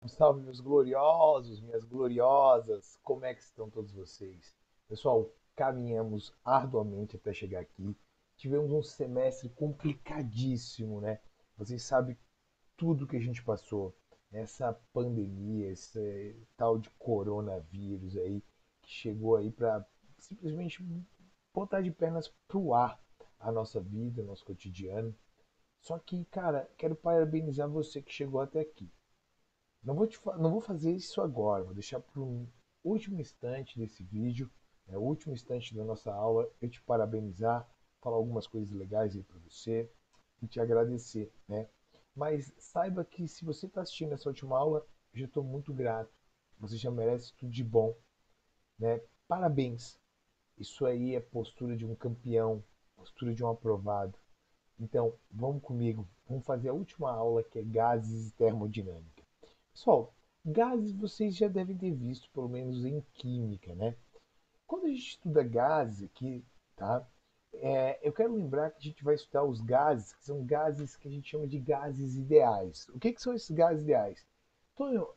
salve, meus gloriosos, minhas gloriosas, como é que estão todos vocês? Pessoal, caminhamos arduamente até chegar aqui. Tivemos um semestre complicadíssimo, né? Vocês sabem tudo que a gente passou. Essa pandemia, esse tal de coronavírus aí, que chegou aí para simplesmente botar de pernas pro ar a nossa vida, o nosso cotidiano. Só que, cara, quero parabenizar você que chegou até aqui. Não vou fazer isso agora, vou deixar para um último instante desse vídeo, o último instante da nossa aula, eu te parabenizar, falar algumas coisas legais aí para você e te agradecer, né? Mas saiba que se você está assistindo essa última aula, eu já estou muito grato. Você já merece tudo de bom, né? Parabéns. Isso aí é postura de um campeão, postura de um aprovado. Então, vamos comigo, vamos fazer a última aula que é gases e termodinâmica. Pessoal, gases vocês já devem ter visto, pelo menos em química, né? Quando a gente estuda gases aqui, tá? Eu quero lembrar que a gente vai estudar os gases, que são gases que a gente chama de gases ideais. O que são esses gases ideais? Tonho,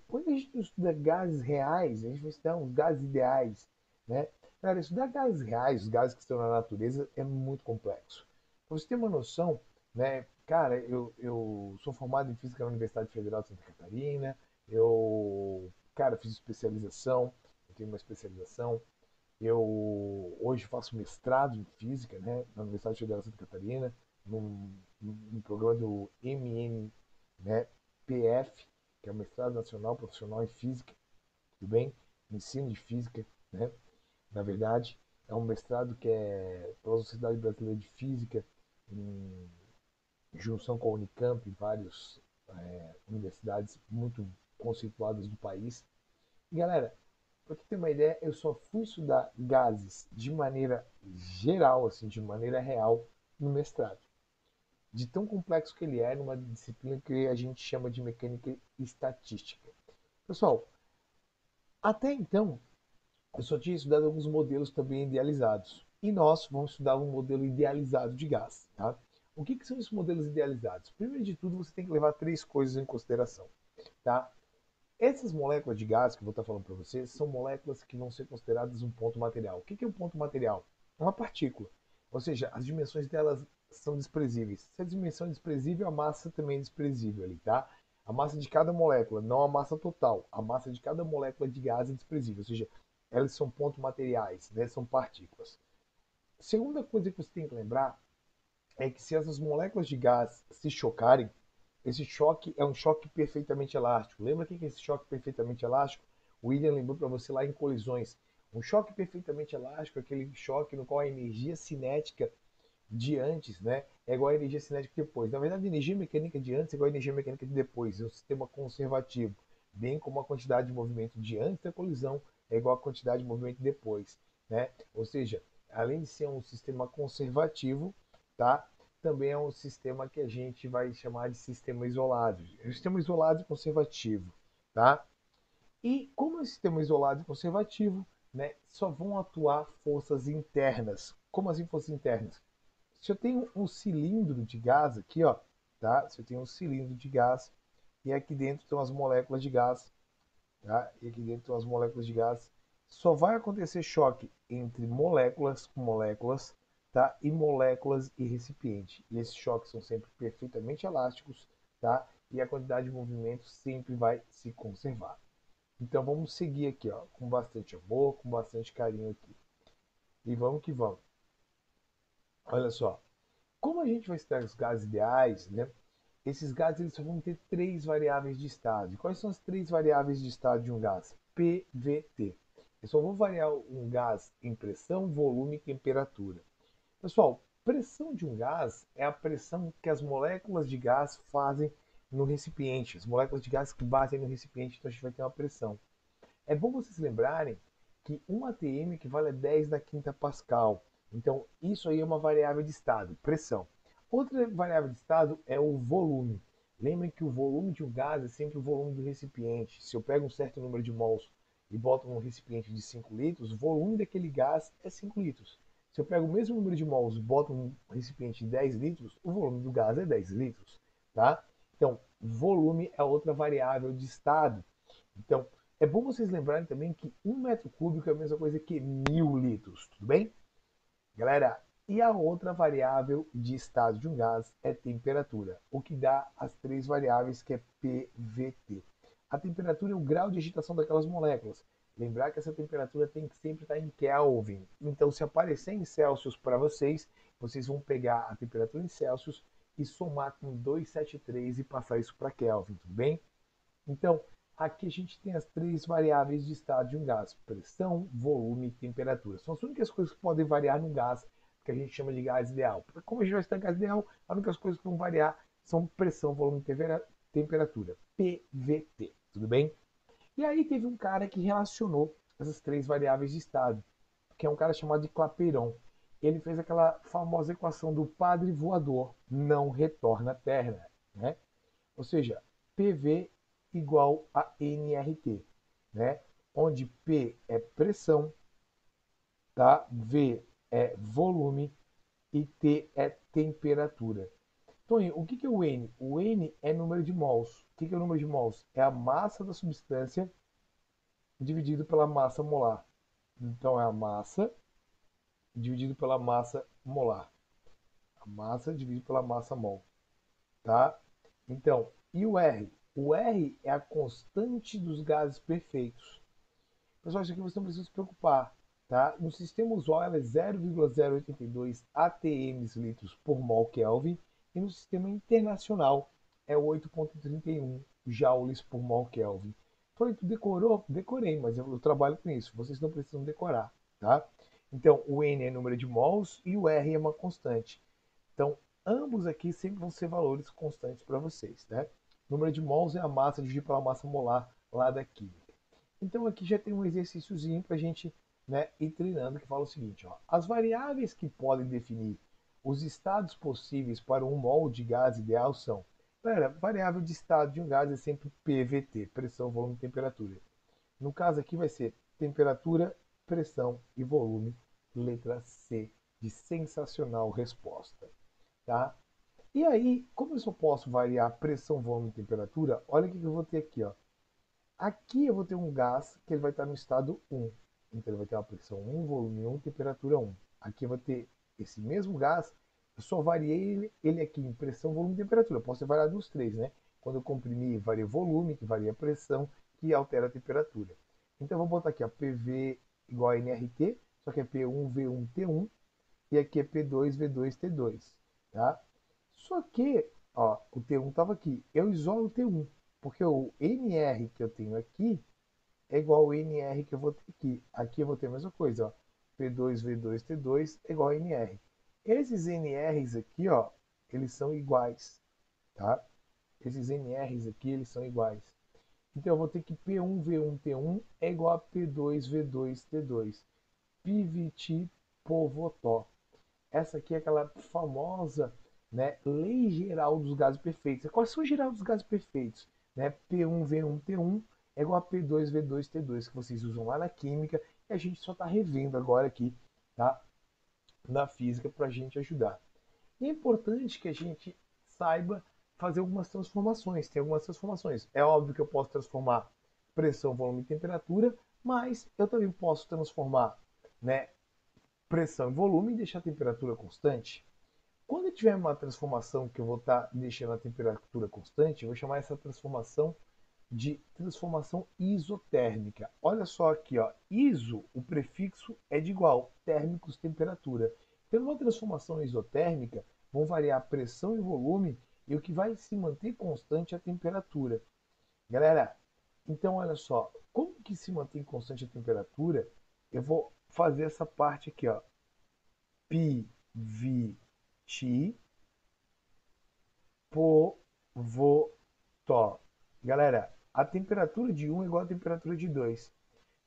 quando a gente estuda gases reais, a gente vai estudar uns gases ideais, né? Cara, estudar gases reais, os gases que estão na natureza, é muito complexo. Pra você ter uma noção, né? Cara, eu sou formado em física na Universidade Federal de Santa Catarina. Cara, fiz especialização, eu tenho uma especialização. Eu hoje faço mestrado em física, né, na Universidade Federal de Santa Catarina, num programa do MN, né, PF, que é o Mestrado Nacional Profissional em Física, tudo bem? Ensino de Física, né? Na verdade, é um mestrado que é pela Sociedade Brasileira de Física, em junção com a Unicamp e várias universidades muito conceituadas do país. E galera, para você ter uma ideia, eu só fui estudar gases de maneira geral, assim, de maneira real, no mestrado. De tão complexo que ele é, numa disciplina que a gente chama de mecânica estatística. Pessoal, até então, eu só tinha estudado alguns modelos também idealizados. E nós vamos estudar um modelo idealizado de gás. Tá? O que são esses modelos idealizados? Primeiro de tudo, você tem que levar três coisas em consideração. Tá? Essas moléculas de gás que eu vou estar falando para vocês são moléculas que vão ser consideradas um ponto material. O que é um ponto material? É uma partícula. Ou seja, as dimensões delas são desprezíveis. Se a dimensão é desprezível, a massa também é desprezível ali, tá? A massa de cada molécula, não a massa total. A massa de cada molécula de gás é desprezível. Ou seja, elas são pontos materiais, né? São partículas. Segunda coisa que você tem que lembrar é que se essas moléculas de gás se chocarem, esse choque é um choque perfeitamente elástico. Lembra o que é esse choque perfeitamente elástico? O William lembrou para você lá em colisões. Um choque perfeitamente elástico é aquele choque no qual a energia cinética de antes, né, é igual à energia cinética de depois. Na verdade, a energia mecânica de antes é igual à energia mecânica de depois. É um sistema conservativo, bem como a quantidade de movimento de antes da colisão é igual à quantidade de movimento depois, né? Ou seja, além de ser um sistema conservativo, tá? Também é um sistema que a gente vai chamar de sistema isolado. É um sistema isolado e conservativo, tá? E como é um sistema isolado e conservativo, né, só vão atuar forças internas. Como assim forças internas? Se eu tenho um cilindro de gás aqui, ó, tá? Se eu tenho um cilindro de gás e aqui dentro estão as moléculas de gás, tá? E aqui dentro estão as moléculas de gás, só vai acontecer choque entre moléculas com moléculas, tá? E moléculas e recipiente. E esses choques são sempre perfeitamente elásticos, tá? E a quantidade de movimento sempre vai se conservar. Então vamos seguir aqui, ó, com bastante amor, com bastante carinho aqui. E vamos que vamos. Olha só, como a gente vai estudar os gases ideais, né? Esses gases eles só vão ter três variáveis de estado. E quais são as três variáveis de estado de um gás? PVT. Eu só vou variar um gás em pressão, volume e temperatura. Pessoal, pressão de um gás é a pressão que as moléculas de gás fazem no recipiente. As moléculas de gás que batem no recipiente, então a gente vai ter uma pressão. É bom vocês lembrarem que 1 atm equivale a 10 na quinta pascal. Então, isso aí é uma variável de estado, pressão. Outra variável de estado é o volume. Lembrem que o volume de um gás é sempre o volume do recipiente. Se eu pego um certo número de mols e boto num recipiente de 5 litros, o volume daquele gás é 5 litros. Se eu pego o mesmo número de mols e boto num recipiente de 10 litros, o volume do gás é 10 litros. Tá? Então, volume é outra variável de estado. Então, é bom vocês lembrarem também que 1 metro cúbico é a mesma coisa que 1.000 litros, tudo bem? Galera, e a outra variável de estado de um gás é temperatura, o que dá as três variáveis que é PVT. A temperatura é o grau de agitação daquelas moléculas. Lembrar que essa temperatura tem que sempre estar em Kelvin. Então, se aparecer em Celsius para vocês, vocês vão pegar a temperatura em Celsius e somar com 273 e passar isso para Kelvin, tudo bem? Então, aqui a gente tem as três variáveis de estado de um gás: pressão, volume e temperatura. São as únicas coisas que podem variar no gás, que a gente chama de gás ideal. Como a gente vai estar em gás ideal, as únicas coisas que vão variar são pressão, volume e temperatura. PVT, tudo bem? E aí teve um cara que relacionou essas três variáveis de estado, que é um cara chamado de Clapeyron. Ele fez aquela famosa equação do padre voador não retorna à Terra, né? Ou seja, PV igual a nRT, né? Onde P é pressão, tá? V é volume e T é temperatura. Toninho, o que é o N? O N é número de mols. O que é o número de mols? É a massa da substância dividido pela massa molar. Então é a massa dividido pela massa molar. A massa dividido pela massa mol, tá? Então, e o R? O R é a constante dos gases perfeitos. Pessoal, isso aqui vocês não precisam se preocupar, tá? No sistema usual ela é 0,082 atm litros por mol Kelvin e no sistema internacional é 8,31 joules por mol Kelvin. Então, tu decorou? Decorei, mas eu trabalho com isso. Vocês não precisam decorar, tá? Então, o N é número de mols e o R é uma constante. Então, ambos aqui sempre vão ser valores constantes para vocês, né? O número de mols é a massa dividida pela massa molar lá da química. Então, aqui já tem um exercíciozinho para a gente, né, ir treinando, que fala o seguinte, ó. As variáveis que podem definir os estados possíveis para um mol de gás ideal são... Galera, variável de estado de um gás é sempre PVT, pressão, volume e temperatura. No caso aqui vai ser temperatura, pressão e volume, letra C de sensacional resposta, tá? E aí, como eu só posso variar pressão, volume e temperatura, olha o que eu vou ter aqui, ó. Aqui eu vou ter um gás que ele vai estar no estado 1. Então ele vai ter uma pressão 1, volume 1, temperatura 1. Aqui eu vou ter esse mesmo gás, eu só variei ele aqui em pressão, volume e temperatura. Eu posso ter variado os três, né? Quando eu comprimir, varia volume, que varia a pressão, que altera a temperatura. Então eu vou botar aqui, ó, PV igual a nRT, só que é P1V1T1, e aqui é P2V2T2, tá? Só que, ó, o T1 estava aqui. Eu isolo o T1, porque o NR que eu tenho aqui é igual ao NR que eu vou ter aqui. Aqui eu vou ter a mesma coisa, ó. P2V2T2 é igual a NR. Esses NRs aqui, ó, eles são iguais, tá? Esses NRs aqui, eles são iguais. Então eu vou ter que P1V1T1 é igual a P2V2T2. Piviti Povotó. Essa aqui é aquela famosa, né, lei geral dos gases perfeitos. A equação geral dos gases perfeitos, né, P1V1T1 é igual a P2V2T2, que vocês usam lá na química, e a gente só está revendo agora aqui, tá, na física para a gente ajudar. E é importante que a gente saiba fazer algumas transformações. Tem algumas transformações. É óbvio que eu posso transformar pressão, volume e temperatura, mas eu também posso transformar, né, pressão e volume e deixar a temperatura constante. Quando eu tiver uma transformação que eu vou estar deixando a temperatura constante, eu vou chamar essa transformação de transformação isotérmica. Olha só aqui, ó, iso, o prefixo é de igual, térmicos, temperatura. Então, numa transformação isotérmica, vão variar a pressão e volume e o que vai se manter constante é a temperatura. Galera, então olha só, como que se mantém constante a temperatura? Eu vou fazer essa parte aqui, ó, piviti povotó. Galera, a temperatura de um é igual à temperatura de 2.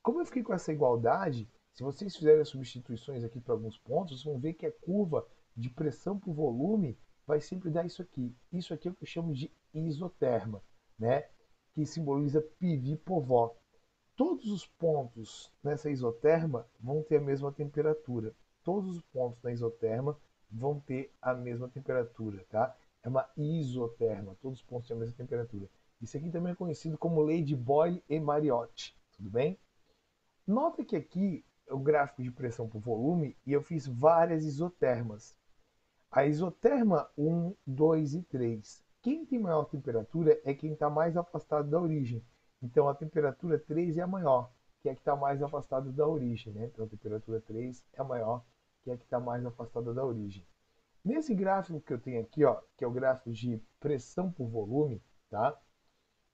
Como eu fiquei com essa igualdade, se vocês fizerem as substituições aqui para alguns pontos, vocês vão ver que a curva de pressão por volume vai sempre dar isso aqui. Isso aqui é o que eu chamo de isoterma, né? Que simboliza pivi povó. Todos os pontos nessa isoterma vão ter a mesma temperatura. Todos os pontos na isoterma vão ter a mesma temperatura, tá? É uma isoterma, todos os pontos têm a mesma temperatura. Isso aqui também é conhecido como lei de Boyle e Mariotti, tudo bem? Nota que aqui é o gráfico de pressão por volume e eu fiz várias isotermas. A isoterma 1, 2 e 3. Quem tem maior temperatura é quem está mais afastado da origem. Então a temperatura 3 é a maior, que é a que está mais afastada da origem. Né? Então a temperatura 3 é a maior, que é a que está mais afastada da origem. Nesse gráfico que eu tenho aqui, ó, que é o gráfico de pressão por volume, tá?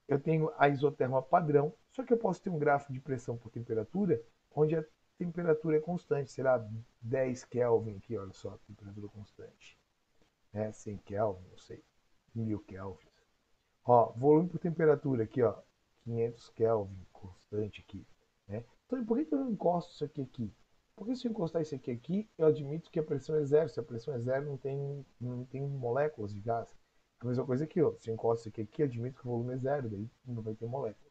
Eu tenho a isoterma padrão, só que eu posso ter um gráfico de pressão por temperatura, onde a temperatura é constante, será 10 Kelvin aqui, olha só, temperatura constante. 100 Kelvin, não sei, 1000 Kelvin. Ó, volume por temperatura aqui, ó, 500 Kelvin, constante aqui. Né? Então, por que eu não encosto isso aqui? Porque se eu encostar isso aqui, eu admito que a pressão é zero. Se a pressão é zero, não tem moléculas de gás. A mesma coisa aqui, ó. Se eu encosto isso aqui, eu admito que o volume é zero, daí não vai ter moléculas.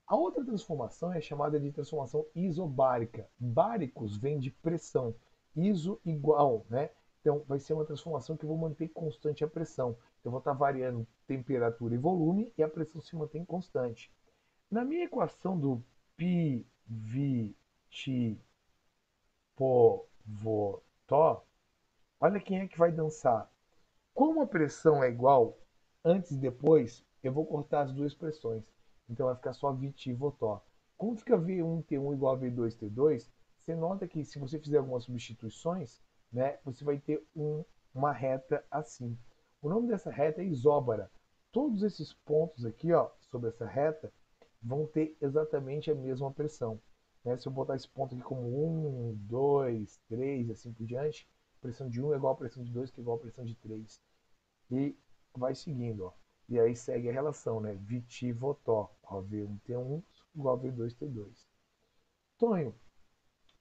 A outra transformação é chamada de transformação isobárica. Báricos vem de pressão. Iso igual, né? Então vai ser uma transformação que eu vou manter constante a pressão. Então eu vou estar variando temperatura e volume e a pressão se mantém constante. Na minha equação do pi, vi, ti, po, vo, tó, olha quem é que vai dançar. Como a pressão é igual antes e depois, eu vou cortar as duas pressões. Então vai ficar só VT e Votó. Como fica V1T1 igual a V2T2, você nota que se você fizer algumas substituições, né, você vai ter uma reta assim. O nome dessa reta é isóbara. Todos esses pontos aqui, ó, sobre essa reta, vão ter exatamente a mesma pressão. Né? Se eu botar esse ponto aqui como 1, 2, 3 e assim por diante, a pressão de 1 é igual a pressão de 2, que é igual a pressão de 3. E vai seguindo, ó. E aí segue a relação, né? Viti Votó, ó, V1T1 igual a V2T2. Tonho,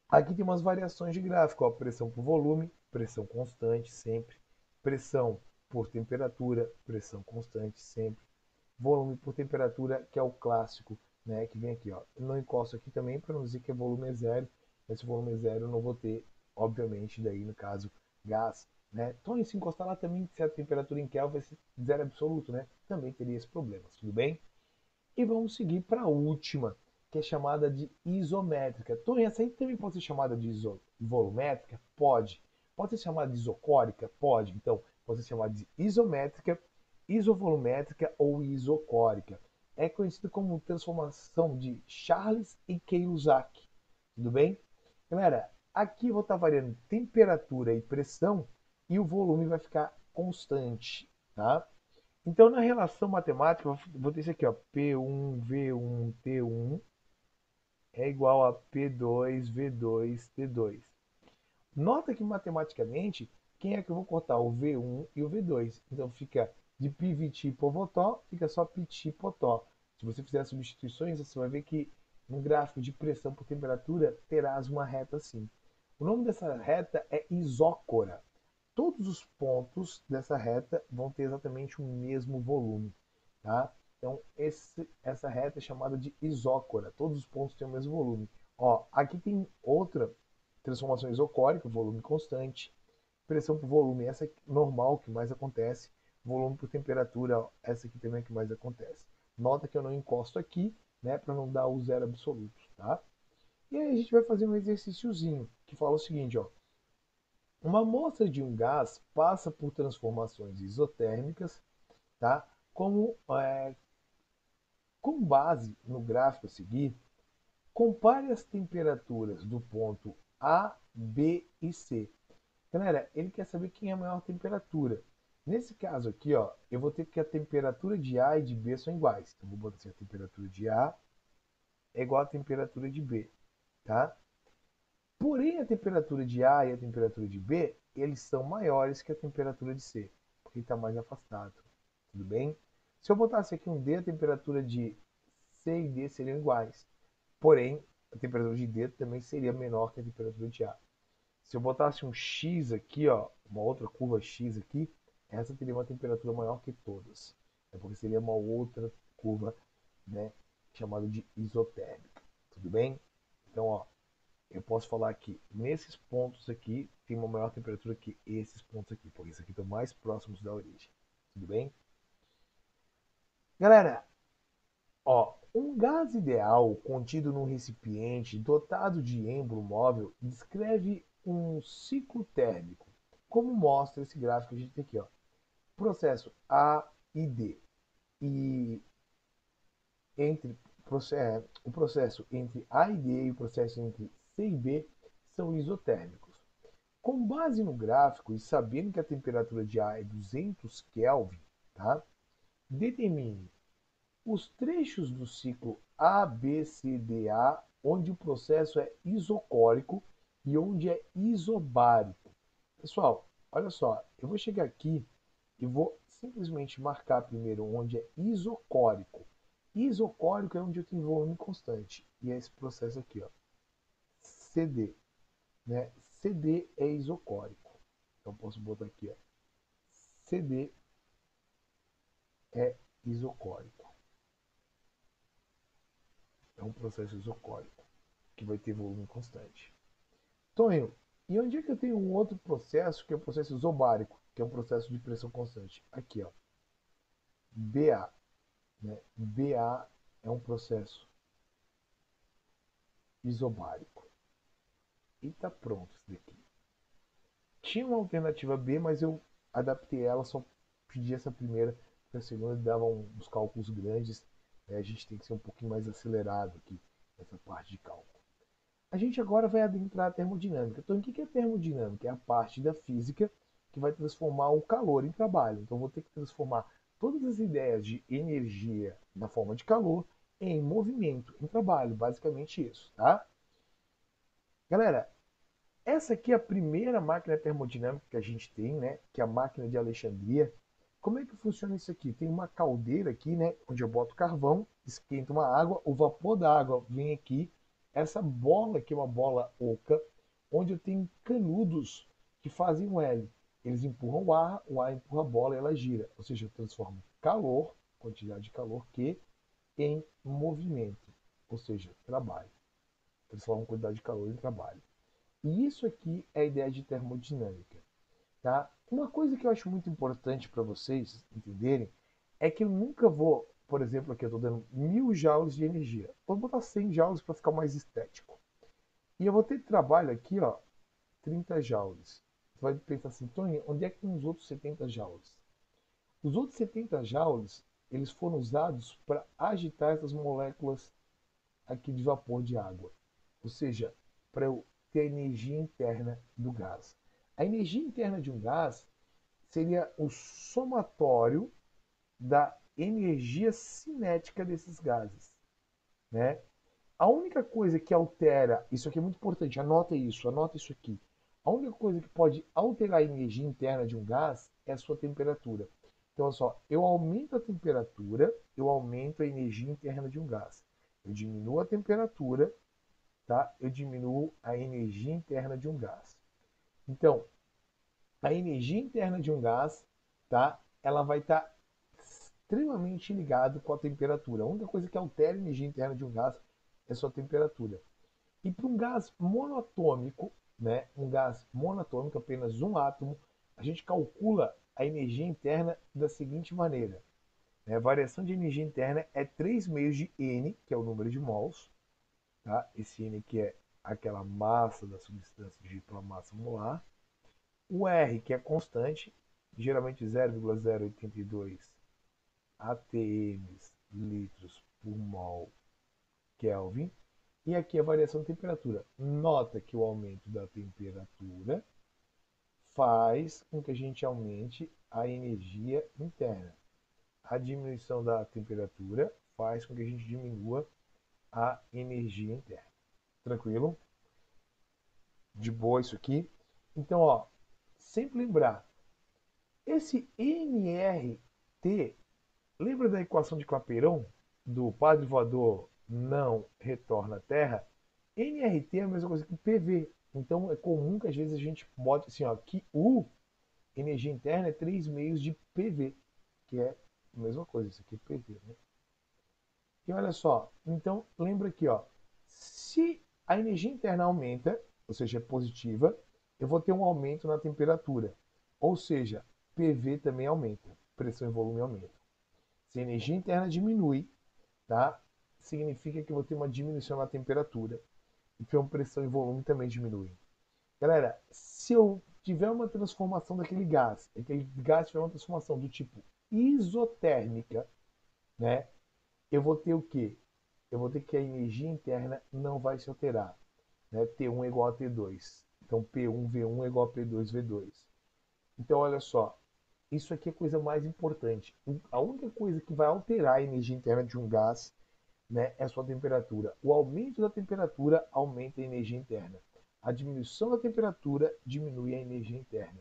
aqui tem umas variações de gráfico, ó. Pressão por volume, pressão constante sempre. Pressão por temperatura, pressão constante sempre. Volume por temperatura, que é o clássico, né? Que vem aqui, ó. Eu não encosto aqui também para não dizer que é volume é zero. Esse volume é zero eu não vou ter, obviamente, daí no caso, gás. Né? Então, se encostar lá também, se a temperatura em Kelvin fosse zero absoluto, né? Também teria esse problema, tudo bem? E vamos seguir para a última, que é chamada de isométrica. Então, essa aí também pode ser chamada de volumétrica? Pode. Pode ser chamada de isocórica? Pode. Então, pode ser chamada de isométrica, isovolumétrica ou isocórica. É conhecida como transformação de Charles e Kiyosaki. Tudo bem? Galera, aqui eu vou estar variando temperatura e pressão e o volume vai ficar constante, tá? Então, na relação matemática, eu vou ter isso aqui, ó, P1, V1, T1 é igual a P2, V2, T2. Nota que matematicamente, quem é que eu vou cortar? O V1 e o V2. Então fica de piviti povotó, fica só piti potó. Se você fizer as substituições, você vai ver que no gráfico de pressão por temperatura terás uma reta assim. O nome dessa reta é isócora. Todos os pontos dessa reta vão ter exatamente o mesmo volume, tá? Então, essa reta é chamada de isócora. Todos os pontos têm o mesmo volume. Ó, aqui tem outra transformação isocórica, volume constante. Pressão por volume, essa é normal, que mais acontece. Volume por temperatura, ó, essa aqui também é que mais acontece. Nota que eu não encosto aqui, né, para não dar o zero absoluto, tá? E aí a gente vai fazer um exercíciozinho que fala o seguinte, ó. Uma amostra de um gás passa por transformações isotérmicas, tá? Com base no gráfico a seguir, compare as temperaturas do ponto A, B e C. Galera, ele quer saber quem é a maior temperatura. Nesse caso aqui, ó, eu vou ter que a temperatura de A e de B são iguais. Então, vou botar assim, a temperatura de A é igual à temperatura de B, tá? Porém, a temperatura de A e a temperatura de B, eles são maiores que a temperatura de C, porque está mais afastado. Tudo bem? Se eu botasse aqui um D, a temperatura de C e D seriam iguais. Porém, a temperatura de D também seria menor que a temperatura de A. Se eu botasse um X aqui, ó, uma outra curva X aqui, essa teria uma temperatura maior que todas. É porque seria uma outra curva, né, chamada de isotérmica. Tudo bem? Então, ó, eu posso falar que nesses pontos aqui tem uma maior temperatura que esses pontos aqui, porque esses aqui estão mais próximos da origem. Tudo bem? Galera, ó, um gás ideal contido num recipiente dotado de êmbolo móvel descreve um ciclo térmico, como mostra esse gráfico que a gente tem aqui, ó. Processo A e D. E entre o processo entre A e D e o processo entre C e B são isotérmicos. Com base no gráfico e sabendo que a temperatura de A é 200 Kelvin, tá? Determine os trechos do ciclo ABCDA onde o processo é isocórico e onde é isobárico. Pessoal, olha só, eu vou chegar aqui e vou simplesmente marcar primeiro onde é isocórico. Isocórico é onde eu tenho volume constante. E é esse processo aqui, ó, CD. Né? CD é isocórico. Então posso botar aqui, ó, CD é isocórico. É um processo isocórico que vai ter volume constante. Tonho, e onde é que eu tenho um outro processo que é o processo isobárico, que é um processo de pressão constante? Aqui, ó, BA. Né? BA é um processo isobárico. E tá pronto isso daqui. Tinha uma alternativa B, mas eu adaptei ela, só pedi essa primeira, porque a segunda dava uns cálculos grandes, né? A gente tem que ser um pouquinho mais acelerado aqui nessa parte de cálculo. A gente agora vai adentrar a termodinâmica. Então, o que é termodinâmica? É a parte da física que vai transformar o calor em trabalho. Então, vou ter que transformar todas as ideias de energia na forma de calor em movimento, em trabalho. Basicamente isso, tá? Galera, essa aqui é a primeira máquina termodinâmica que a gente tem, né? Que é a máquina de Alexandria. Como é que funciona isso aqui? Tem uma caldeira aqui, né? Onde eu boto carvão, esquento uma água, o vapor da água vem aqui. Essa bola aqui é uma bola oca, onde eu tenho canudos que fazem um L. Eles empurram o ar empurra a bola e ela gira. Ou seja, eu transformo calor, quantidade de calor Q, em movimento. Ou seja, trabalho. Transformo quantidade de calor em trabalho. E isso aqui é a ideia de termodinâmica. Tá? Uma coisa que eu acho muito importante para vocês entenderem é que eu nunca vou, por exemplo, aqui eu estou dando 1000 joules de energia. Vou botar 100 joules para ficar mais estético. E eu vou ter trabalho aqui, ó, 30 joules. Você vai pensar assim, Tony, onde é que tem os outros 70 joules? Os outros 70 joules, eles foram usados para agitar essas moléculas aqui de vapor de água. Ou seja, para eu ter a energia interna do gás. A energia interna de um gás seria o somatório da energia cinética desses gases, né? A única coisa que altera, isso aqui é muito importante, anota isso aqui. A única coisa que pode alterar a energia interna de um gás é a sua temperatura. Então, olha só, eu aumento a temperatura, eu aumento a energia interna de um gás. Eu diminuo a temperatura, tá? Eu diminuo a energia interna de um gás. Então, a energia interna de um gás, tá? Ela vai estar extremamente ligada com a temperatura. A única coisa que altera a energia interna de um gás é a sua temperatura. E para um gás monatômico, né? Um gás monatômico, apenas um átomo, a gente calcula a energia interna da seguinte maneira. Né? A variação de energia interna é 3 meios de N, que é o número de mols. Tá? Esse N aqui é aquela massa da substância dita pela massa molar. O R, que é constante, geralmente 0,082 atm litros por mol Kelvin. E aqui a variação de temperatura. Nota que o aumento da temperatura faz com que a gente aumente a energia interna. A diminuição da temperatura faz com que a gente diminua a energia interna. Tranquilo? De boa isso aqui? Então, ó, sempre lembrar, esse nRT, lembra da equação de Clapeyron? Do padre voador não retorna à Terra? nRT é a mesma coisa que PV. Então é comum que às vezes a gente bote assim, ó, que U, energia interna, é 3 meios de PV, que é a mesma coisa, isso aqui é PV, né? E olha só, então lembra aqui, ó, se a energia interna aumenta, ou seja, é positiva, eu vou ter um aumento na temperatura. Ou seja, PV também aumenta, pressão e volume aumentam. Se a energia interna diminui, tá? Significa que eu vou ter uma diminuição na temperatura. Então pressão e volume também diminuem. Galera, se eu tiver uma transformação daquele gás, aquele gás tiver uma transformação do tipo isotérmica, né? Eu vou ter o quê? Eu vou ter que a energia interna não vai se alterar, né? T1 é igual a T2. Então P1V1 é igual a P2V2. Então olha só, isso aqui é a coisa mais importante. A única coisa que vai alterar a energia interna de um gás, né, é a sua temperatura. O aumento da temperatura aumenta a energia interna. A diminuição da temperatura diminui a energia interna.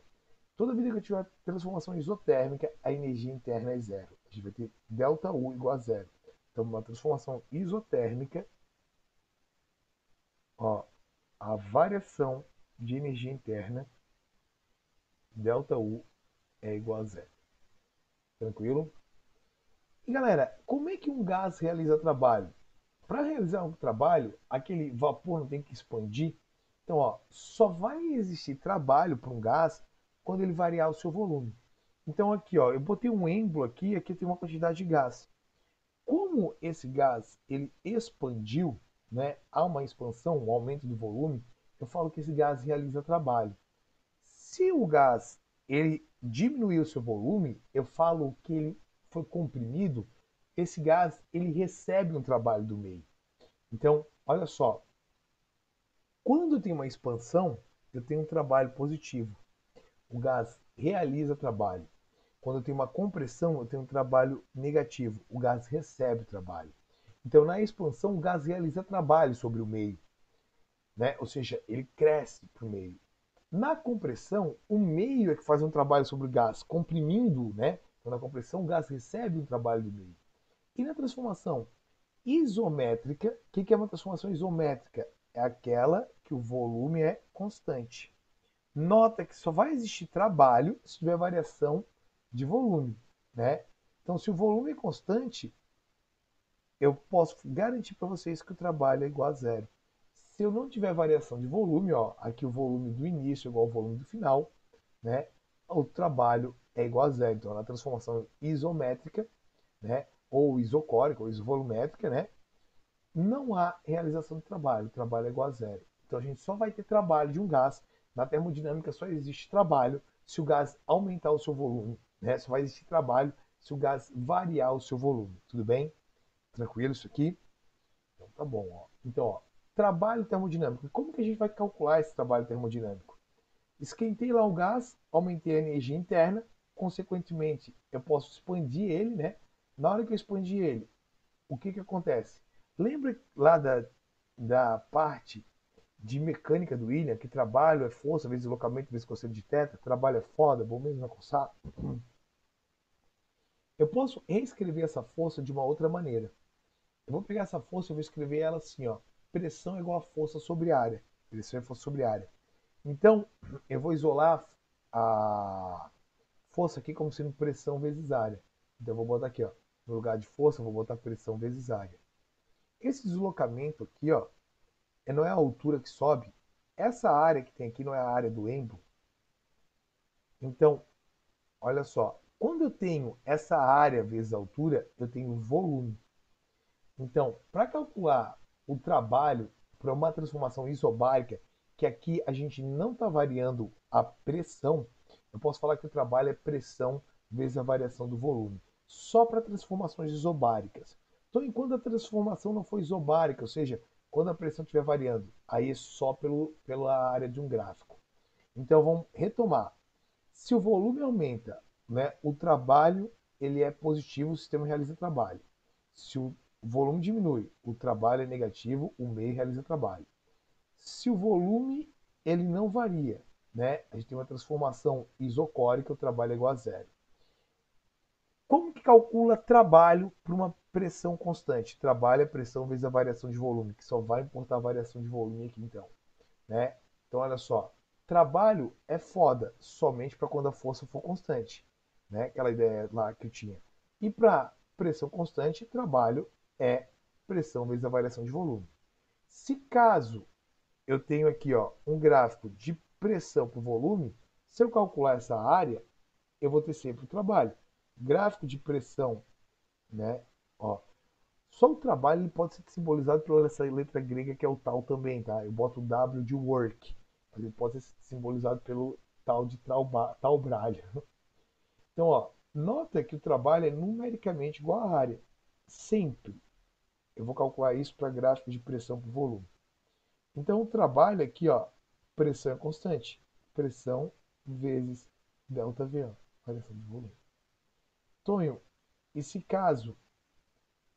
Toda vida que eu tiver transformação isotérmica, a energia interna é zero. A gente vai ter ΔU igual a zero. Então, uma transformação isotérmica, ó, a variação de energia interna, ΔU, é igual a zero. Tranquilo? E galera, como é que um gás realiza trabalho? Para realizar um trabalho, aquele vapor não tem que expandir. Então, ó, só vai existir trabalho para um gás quando ele variar o seu volume. Então, aqui, ó, eu botei um êmbolo aqui, aqui tem uma quantidade de gás. Como esse gás ele expandiu, né, há uma expansão, um aumento do volume, eu falo que esse gás realiza trabalho. Se o gás ele diminuiu o seu volume, eu falo que ele foi comprimido, esse gás ele recebe um trabalho do meio. Então, olha só, quando eu tenho uma expansão, eu tenho um trabalho positivo. O gás realiza trabalho. Quando eu tenho uma compressão, eu tenho um trabalho negativo. O gás recebe trabalho. Então, na expansão, o gás realiza trabalho sobre o meio, né? Ou seja, ele cresce para o meio. Na compressão, o meio é que faz um trabalho sobre o gás, comprimindo, né? Então, na compressão, o gás recebe um trabalho do meio. E na transformação isométrica, o que é uma transformação isométrica? É aquela que o volume é constante. Nota que só vai existir trabalho se tiver variação de volume, né? Então, se o volume é constante, eu posso garantir para vocês que o trabalho é igual a zero. Se eu não tiver variação de volume, ó, aqui o volume do início é igual ao volume do final, né? O trabalho é igual a zero. Então, na transformação isométrica, né? Ou isocórica, ou isovolumétrica, né? Não há realização de trabalho. O trabalho é igual a zero. Então, a gente só vai ter trabalho de um gás. Na termodinâmica só existe trabalho se o gás aumentar o seu volume, né? Só vai existir trabalho se o gás variar o seu volume. Tudo bem? Tranquilo isso aqui? Então tá bom, ó. Então, ó, trabalho termodinâmico. Como que a gente vai calcular esse trabalho termodinâmico? Esquentei lá o gás, aumentei a energia interna, consequentemente eu posso expandir ele, né? Na hora que eu expandir ele, o que que acontece? Lembra lá da parte de mecânica do William, que trabalho é força, vezes deslocamento, vezes conceito de θ, trabalho é foda, bom mesmo na coçar? Eu posso reescrever essa força de uma outra maneira. Eu vou pegar essa força e vou escrever ela assim, ó. Pressão é igual a força sobre área. Pressão é força sobre área. Então, eu vou isolar a força aqui como sendo pressão vezes área. Então, eu vou botar aqui, ó. No lugar de força, eu vou botar pressão vezes área. Esse deslocamento aqui, ó, não é a altura que sobe. Essa área que tem aqui não é a área do êmbolo. Então, olha só. Quando eu tenho essa área vezes a altura, eu tenho volume. Então, para calcular o trabalho para uma transformação isobárica, que aqui a gente não está variando a pressão, eu posso falar que o trabalho é pressão vezes a variação do volume, só para transformações isobáricas. Então, enquanto a transformação não for isobárica, ou seja, quando a pressão estiver variando, aí é só pela área de um gráfico. Então, vamos retomar. Se o volume aumenta, né, o trabalho ele é positivo, o sistema realiza trabalho. Se o volume diminui, o trabalho é negativo, o meio realiza trabalho. Se o volume ele não varia, né, a gente tem uma transformação isocórica, o trabalho é igual a zero. Como que calcula trabalho para uma pressão constante? Trabalho é pressão vezes a variação de volume, que só vai importar a variação de volume aqui então, né? Então olha só, trabalho é foda somente para quando a força for constante, né? Aquela ideia lá que eu tinha. E para pressão constante, trabalho é pressão vezes a variação de volume. Se caso eu tenho aqui, ó, um gráfico de pressão por volume. Se eu calcular essa área, eu vou ter sempre o trabalho. Gráfico de pressão, né? Ó, só o trabalho ele pode ser simbolizado por essa letra grega que é o tal também, tá? Eu boto o W de work. Ele pode ser simbolizado pelo tal de trabalho. Então, ó, nota que o trabalho é numericamente igual à área. Sempre. Eu vou calcular isso para gráfico de pressão por volume. Então, o trabalho aqui, ó, pressão é constante. Pressão vezes ΔV, variação de volume. Tonho, e se caso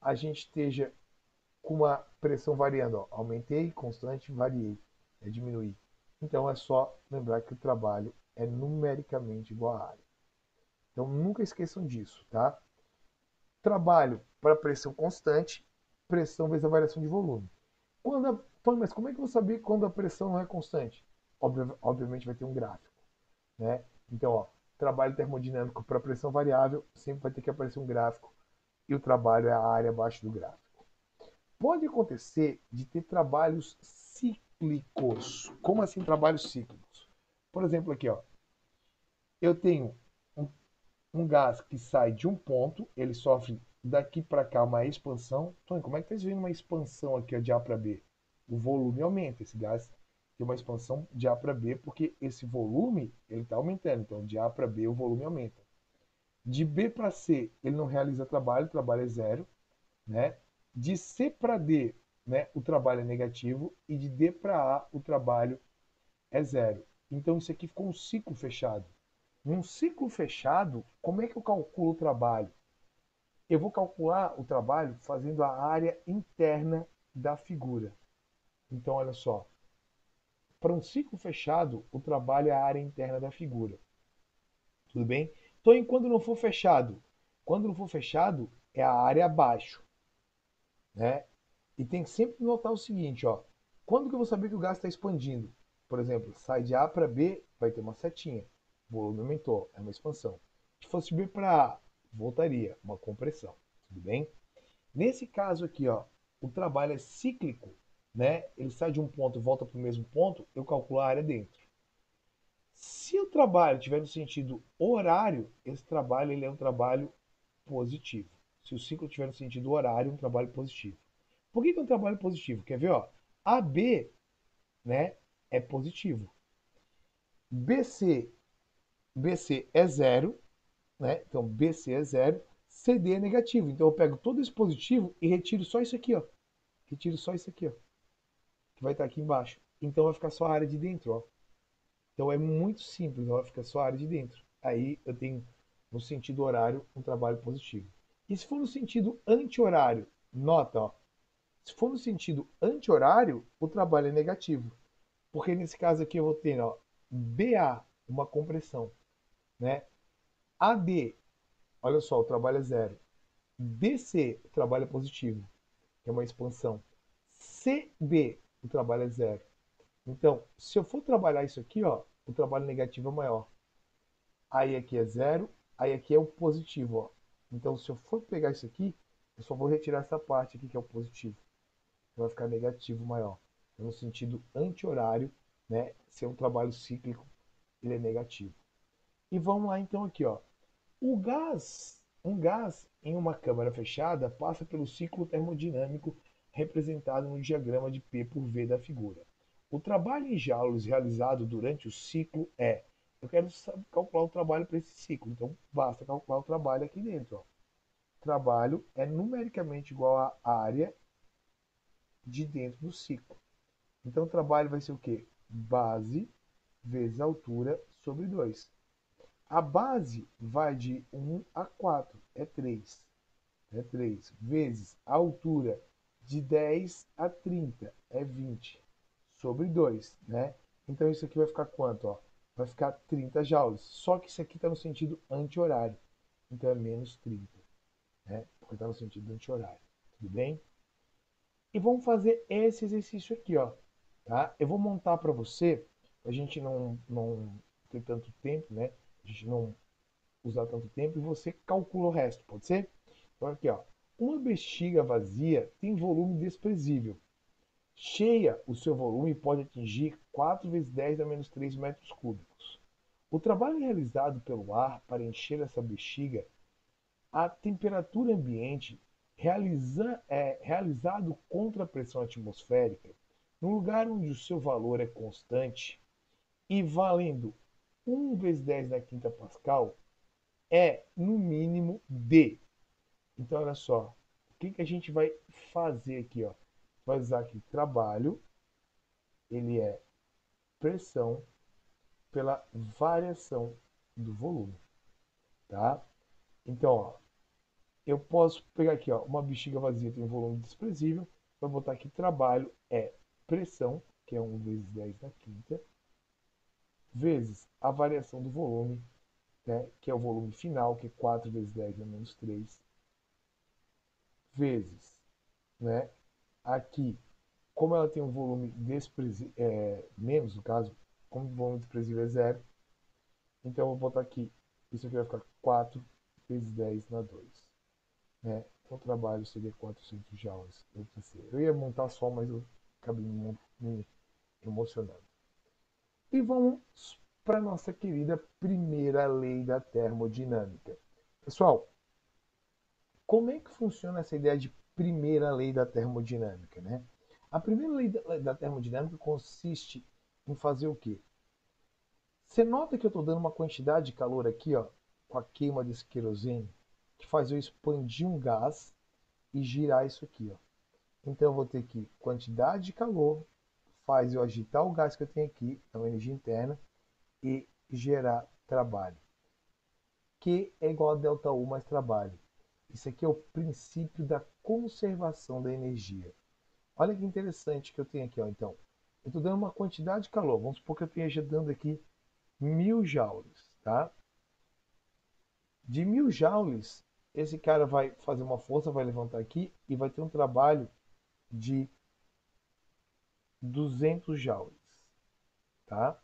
a gente esteja com uma pressão variando, ó, aumentei, constante, variei, é diminuir. Então, é só lembrar que o trabalho é numericamente igual à área. Então, nunca esqueçam disso, tá? Trabalho para pressão constante, pressão vezes a variação de volume. Quando a... Tonho, mas como é que eu vou saber quando a pressão não é constante? Obviamente vai ter um gráfico, né? Então, ó, trabalho termodinâmico para pressão variável, sempre vai ter que aparecer um gráfico e o trabalho é a área abaixo do gráfico. Pode acontecer de ter trabalhos cíclicos. Como assim trabalhos cíclicos? Por exemplo, aqui, ó, eu tenho um, um gás que sai de um ponto, ele sofre daqui para cá uma expansão. Tony, como é que está vendo uma expansão aqui ó, de A para B? O volume aumenta, esse gás tem uma expansão de A para B, porque esse volume ele está aumentando. Então, de A para B, o volume aumenta. De B para C, ele não realiza trabalho, o trabalho é zero. Né? De C para D, né, o trabalho é negativo. E de D para A, o trabalho é zero. Então, isso aqui ficou um ciclo fechado. Num ciclo fechado, como é que eu calculo o trabalho? Eu vou calcular o trabalho fazendo a área interna da figura. Então, olha só. Para um ciclo fechado, o trabalho é a área interna da figura. Tudo bem? Então, quando não for fechado? Quando não for fechado, é a área abaixo. Né? E tem que sempre notar o seguinte, ó. Quando que eu vou saber que o gás está expandindo? Por exemplo, sai de A para B, vai ter uma setinha. O volume aumentou, é uma expansão. Se fosse de B para A, voltaria, uma compressão. Tudo bem? Nesse caso aqui, ó, o trabalho é cíclico, né? Ele sai de um ponto e volta para o mesmo ponto, eu calculo a área dentro. Se o trabalho tiver no sentido horário, esse trabalho ele é um trabalho positivo. Se o ciclo tiver no sentido horário, um trabalho positivo. Por que é um trabalho positivo? Quer ver? Ó? AB, né, é positivo. BC, BC é zero, né? Então BC é zero. CD é negativo. Então eu pego todo esse positivo e retiro só isso aqui, ó. Retiro só isso aqui, ó. Que vai estar aqui embaixo. Então vai ficar só a área de dentro, ó. Então é muito simples, ó. Fica só a área de dentro. Aí eu tenho, no sentido horário, um trabalho positivo. E se for no sentido anti-horário, nota, ó. Se for no sentido anti-horário, o trabalho é negativo. Porque nesse caso aqui eu vou ter ó, BA, uma compressão. Né? AD, olha só, o trabalho é zero. BC, o trabalho é positivo, que é uma expansão. CB, o trabalho é zero. Então, se eu for trabalhar isso aqui, ó, o trabalho negativo é maior. Aí aqui é zero, aí aqui é o positivo. Ó. Então, se eu for pegar isso aqui, eu só vou retirar essa parte aqui que é o positivo. Vai ficar negativo maior. No sentido anti-horário, né? Se é um trabalho cíclico, ele é negativo. E vamos lá então aqui, ó. Um gás em uma câmara fechada passa pelo ciclo termodinâmico representado no diagrama de P por V da figura. O trabalho em joules realizado durante o ciclo é. Eu quero calcular o trabalho para esse ciclo, então basta calcular o trabalho aqui dentro. Ó. Trabalho é numericamente igual à área de dentro do ciclo. Então o trabalho vai ser o quê? Base vezes altura sobre 2. A base vai de 1 a 4, é 3. É 3 vezes a altura de 10 a 30, é 20, sobre 2, né? Então isso aqui vai ficar quanto? Ó? Vai ficar 30 joules. Só que isso aqui está no sentido anti-horário. Então é menos 30, né? Porque está no sentido anti-horário. Tudo bem? E vamos fazer esse exercício aqui, ó. Tá? Eu vou montar para você, a gente não ter tanto tempo, né? A gente não usar tanto tempo e você calcula o resto, pode ser? Então aqui, ó. Uma bexiga vazia tem volume desprezível. Cheia, o seu volume pode atingir 4 vezes 10 a menos 3 metros cúbicos. O trabalho realizado pelo ar para encher essa bexiga a temperatura ambiente realizado contra a pressão atmosférica, no lugar onde o seu valor é constante e valendo 1 vezes 10 na quinta pascal, é no mínimo D. Então, olha só, o que a gente vai fazer aqui? Ó? Vai usar aqui trabalho, ele é pressão pela variação do volume, tá? Então, ó, eu posso pegar aqui, ó, uma bexiga vazia tem um volume desprezível, vou botar aqui trabalho é pressão, que é 1 vezes 10 na quinta, vezes a variação do volume, né, que é o volume final, que é 4 vezes 10 a menos 3, vezes, né, aqui, como ela tem um volume menos, no caso, como o volume desprezível é zero, então eu vou botar aqui, isso aqui vai ficar 4 vezes 10 na 2. Né? Então o trabalho seria 400 joules. Eu ia montar só, mas eu acabei me emocionando. E vamos para a nossa querida primeira lei da termodinâmica. Pessoal, como é que funciona essa ideia de primeira lei da termodinâmica? Né? A primeira lei da termodinâmica consiste em fazer o quê? Você nota que eu estou dando uma quantidade de calor aqui, ó, com a queima desse querosene, que faz eu expandir um gás e girar isso aqui, ó. Então eu vou ter que quantidade de calor faz eu agitar o gás que eu tenho aqui, é uma energia interna, e gerar trabalho. Q é igual a ΔU mais trabalho. Isso aqui é o princípio da conservação da energia. Olha que interessante que eu tenho aqui, ó. Então, eu estou dando uma quantidade de calor. Vamos supor que eu esteja dando aqui 1000 joules, tá? De 1000 joules, esse cara vai fazer uma força, vai levantar aqui e vai ter um trabalho de 200 joules, tá?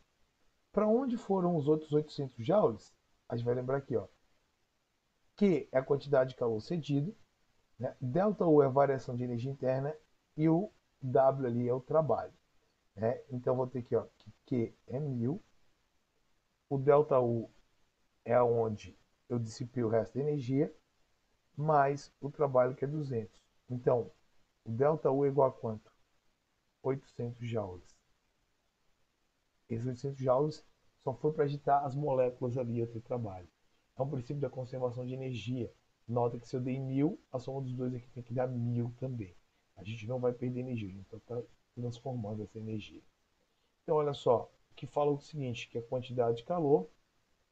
Para onde foram os outros 800 joules? A gente vai lembrar aqui, ó, Q é a quantidade de calor cedido, né? ΔU é a variação de energia interna e o W ali é o trabalho, né? Então vou ter aqui, ó, que Q é 1000, o ΔU é onde eu dissipei o resto da energia, mais o trabalho que é 200. Então, o ΔU é igual a quanto? 800 joules. Esses 800 joules só foi para agitar as moléculas ali a ter trabalho. É um princípio da conservação de energia. Nota que se eu dei 1000, a soma dos dois aqui tem que dar 1000 também. A gente não vai perder energia, a gente está transformando essa energia. Então, olha só, que fala o seguinte, que a quantidade de calor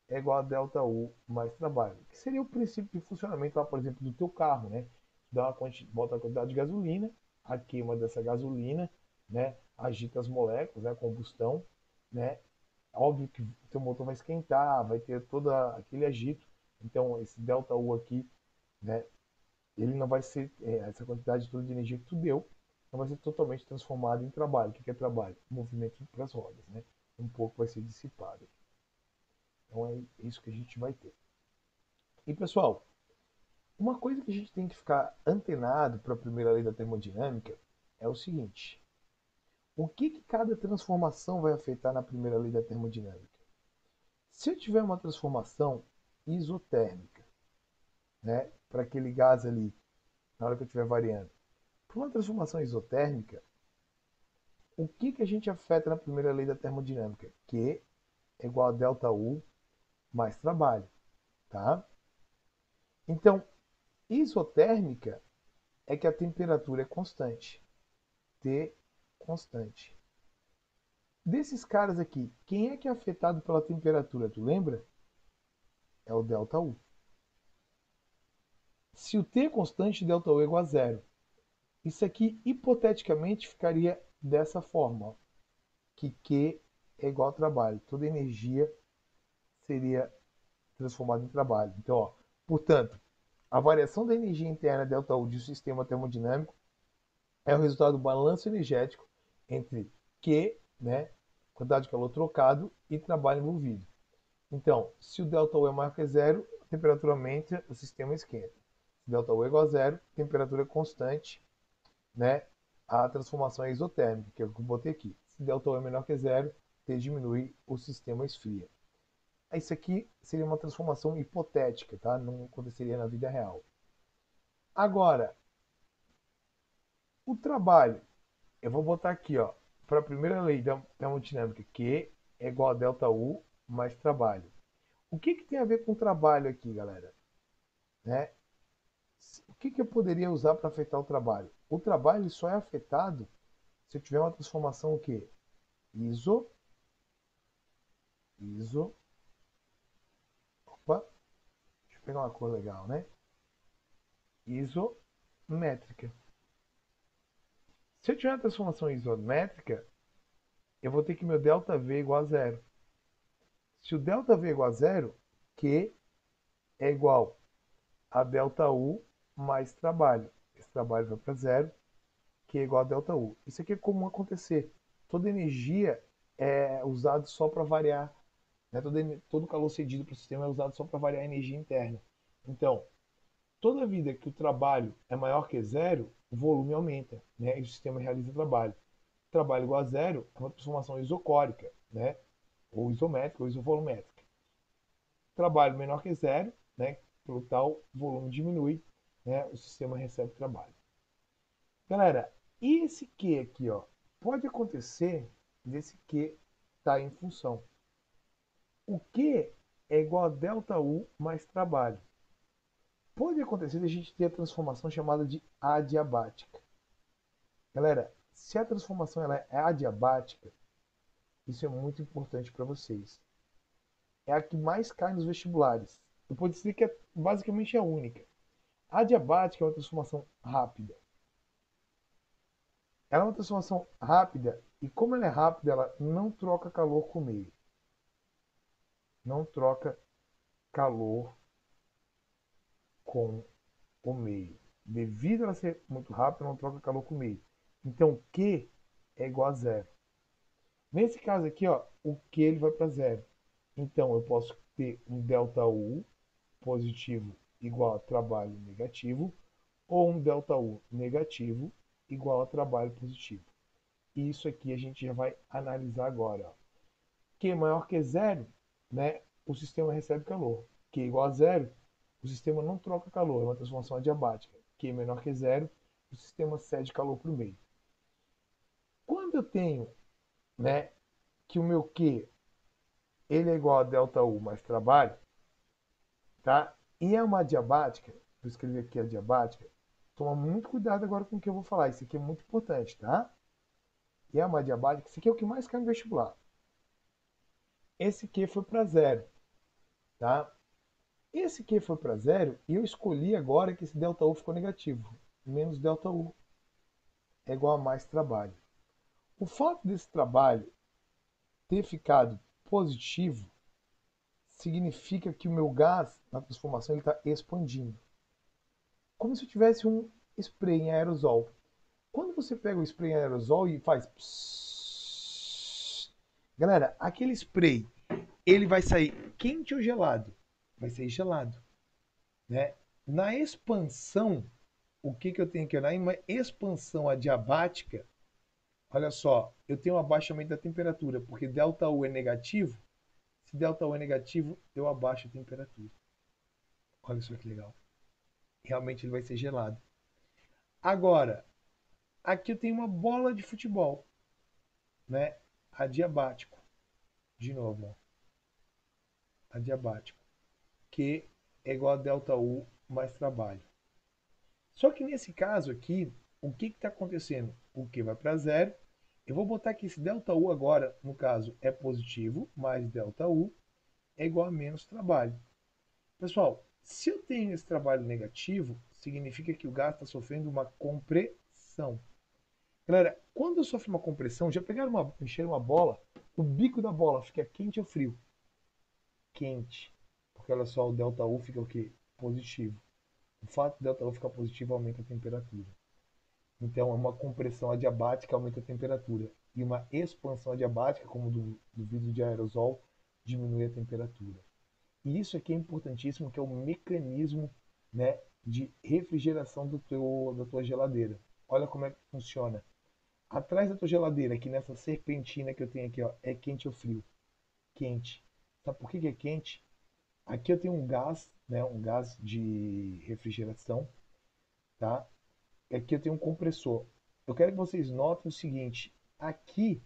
é igual a ΔU mais trabalho, que seria o princípio de funcionamento, lá, por exemplo, do teu carro, né? Bota a quantidade de gasolina, a queima dessa gasolina, né? Agita as moléculas, né? A combustão, né? Óbvio que o teu motor vai esquentar, vai ter todo aquele agito, então esse ΔU aqui, né? Ele não vai ser, essa quantidade toda de energia que tu deu, não vai ser totalmente transformado em trabalho. O que é trabalho? Movimento para as rodas, né? Um pouco vai ser dissipado. Então é isso que a gente vai ter. E pessoal, uma coisa que a gente tem que ficar antenado para a primeira lei da termodinâmica é o seguinte: o que cada transformação vai afetar na primeira lei da termodinâmica? Se eu tiver uma transformação isotérmica, né, para aquele gás ali, na hora que eu estiver variando, para uma transformação isotérmica, o que a gente afeta na primeira lei da termodinâmica? Q é igual a ΔU mais trabalho, tá? Então, isotérmica é que a temperatura é constante. T constante. Desses caras aqui, quem é que é afetado pela temperatura? Tu lembra? É o ΔU. Se o T é constante, ΔU é igual a zero. Isso aqui, hipoteticamente, ficaria dessa forma. Ó, que Q é igual a trabalho. Toda energia seria transformada em trabalho. Então, ó, portanto, a variação da energia interna ΔU de um sistema termodinâmico é o resultado do balanço energético entre Q, né, quantidade de calor trocado, e trabalho envolvido. Então, se o ΔU é maior que zero, a temperatura aumenta, o sistema esquenta. Se ΔU é igual a zero, a temperatura é constante, né, a transformação é isotérmica, que é o que eu botei aqui. Se ΔU é menor que zero, T diminui, o sistema esfria. Isso aqui seria uma transformação hipotética, tá? Não aconteceria na vida real. Agora, o trabalho, eu vou botar aqui, ó, para a primeira lei da termodinâmica, Q é igual a ΔU mais trabalho. O que, que tem a ver com trabalho aqui, galera? Né? O que, que eu poderia usar para afetar o trabalho? O trabalho só é afetado se eu tiver uma transformação o quê? Iso, opa, deixa eu pegar uma cor legal, né? Isométrica. Se eu tiver uma transformação isométrica, eu vou ter que meu ΔV igual a zero. Se o ΔV é igual a zero, Q é igual a ΔU mais trabalho. Esse trabalho vai para zero, Q é igual a ΔU. Isso aqui é comum acontecer. Toda energia é usada só para variar. Né? Todo calor cedido para o sistema é usado só para variar a energia interna. Então, toda vida que o trabalho é maior que zero, o volume aumenta, né? E o sistema realiza trabalho. Trabalho igual a zero é uma transformação isocórica, né? Ou isométrica ou isovolumétrica. Trabalho menor que zero, né? Pelo tal, volume diminui, né? O sistema recebe trabalho. Galera, e esse Q aqui, ó? Pode acontecer desse Q estar em função. O Q é igual a ΔU mais trabalho. Pode acontecer de a gente ter a transformação chamada de adiabática. Galera, se a transformação ela é adiabática, isso é muito importante para vocês. É a que mais cai nos vestibulares. Eu posso dizer que é basicamente a única. A adiabática é uma transformação rápida. Ela é uma transformação rápida e como ela é rápida, ela não troca calor com o meio. Não troca calor com o meio. Devido a ela ser muito rápida, não troca calor com o meio. Então, Q é igual a zero. Nesse caso aqui, ó, o Q ele vai para zero. Então, eu posso ter um ΔU positivo igual a trabalho negativo, ou um ΔU negativo igual a trabalho positivo. E isso aqui a gente já vai analisar agora. Ó. Q maior que zero, né, o sistema recebe calor. Q igual a zero, o sistema não troca calor, é uma transformação adiabática. Q menor que zero, o sistema cede calor para o meio. Quando eu tenho, né, que o meu Q ele é igual a ΔU mais trabalho, tá? E é uma adiabática, vou escrever aqui a adiabática, toma muito cuidado agora com o que eu vou falar, isso aqui é muito importante, tá? E é uma adiabática, isso aqui é o que mais cai no vestibular. Esse Q foi para zero, tá? Esse Q foi para zero e eu escolhi agora que esse ΔU ficou negativo. Menos ΔU é igual a mais trabalho. O fato desse trabalho ter ficado positivo significa que o meu gás na transformação está expandindo. Como se eu tivesse um spray em aerosol. Quando você pega o spray em aerosol e faz... Psss, galera, aquele spray, ele vai sair quente ou gelado? Vai sair gelado. Né? Na expansão, o que, que eu tenho que olhar? Em uma expansão adiabática, olha só, eu tenho um abaixamento da temperatura, porque ΔU é negativo. Se ΔU é negativo, eu abaixo a temperatura. Olha só que legal. Realmente ele vai ser gelado. Agora, aqui eu tenho uma bola de futebol, né? Adiabático. De novo, ó. Adiabático. Que é igual a ΔU mais trabalho. Só que nesse caso aqui, o que está acontecendo? O Q vai para zero. Eu vou botar que esse ΔU agora, no caso, é positivo, mais ΔU é igual a menos trabalho. Pessoal, se eu tenho esse trabalho negativo, significa que o gás está sofrendo uma compressão. Galera, quando eu sofro uma compressão, já pegaram encheram uma bola, o bico da bola fica quente ou frio? Quente. Porque olha só, o ΔU fica o quê? Positivo. O fato de ΔU ficar positivo aumenta a temperatura. Então, é uma compressão adiabática aumenta a temperatura. E uma expansão adiabática, como do vidro de aerosol, diminui a temperatura. E isso aqui é importantíssimo, que é o mecanismo, né, de refrigeração da tua geladeira. Olha como é que funciona. Atrás da tua geladeira, aqui nessa serpentina que eu tenho aqui, ó, é quente ou frio? Quente. Sabe por que que é quente? Aqui eu tenho um gás, né, um gás de refrigeração, tá? E aqui eu tenho um compressor. Eu quero que vocês notem o seguinte, aqui,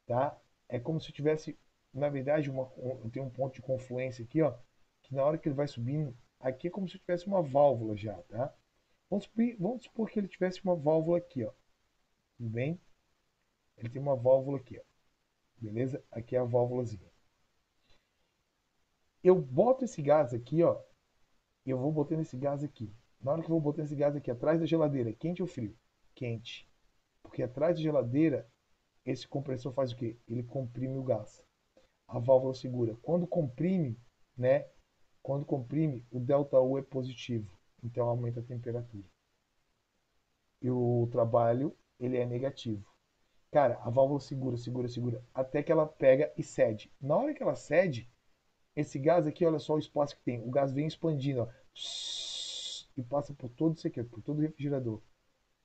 tá? É como se eu tivesse, na verdade, eu tenho um ponto de confluência aqui, ó, que na hora que ele vai subindo, aqui é como se eu tivesse uma válvula já, tá? Vamos supor que ele tivesse uma válvula aqui, ó. Tudo bem? Ele tem uma válvula aqui, ó. Beleza? Aqui é a válvulazinha. Eu boto esse gás aqui, ó. E eu vou botando esse gás aqui. Na hora que eu vou botando esse gás aqui atrás da geladeira, quente ou frio? Quente. Porque atrás da geladeira, esse compressor faz o quê? Ele comprime o gás. A válvula segura. Quando comprime, né? Quando comprime, o ΔU é positivo. Então aumenta a temperatura. E o trabalho, ele é negativo. Cara, a válvula segura, segura, segura, até que ela pega e cede. Na hora que ela cede, esse gás aqui, olha só o espaço que tem. O gás vem expandindo, ó, e passa por todo isso aqui, por todo o refrigerador.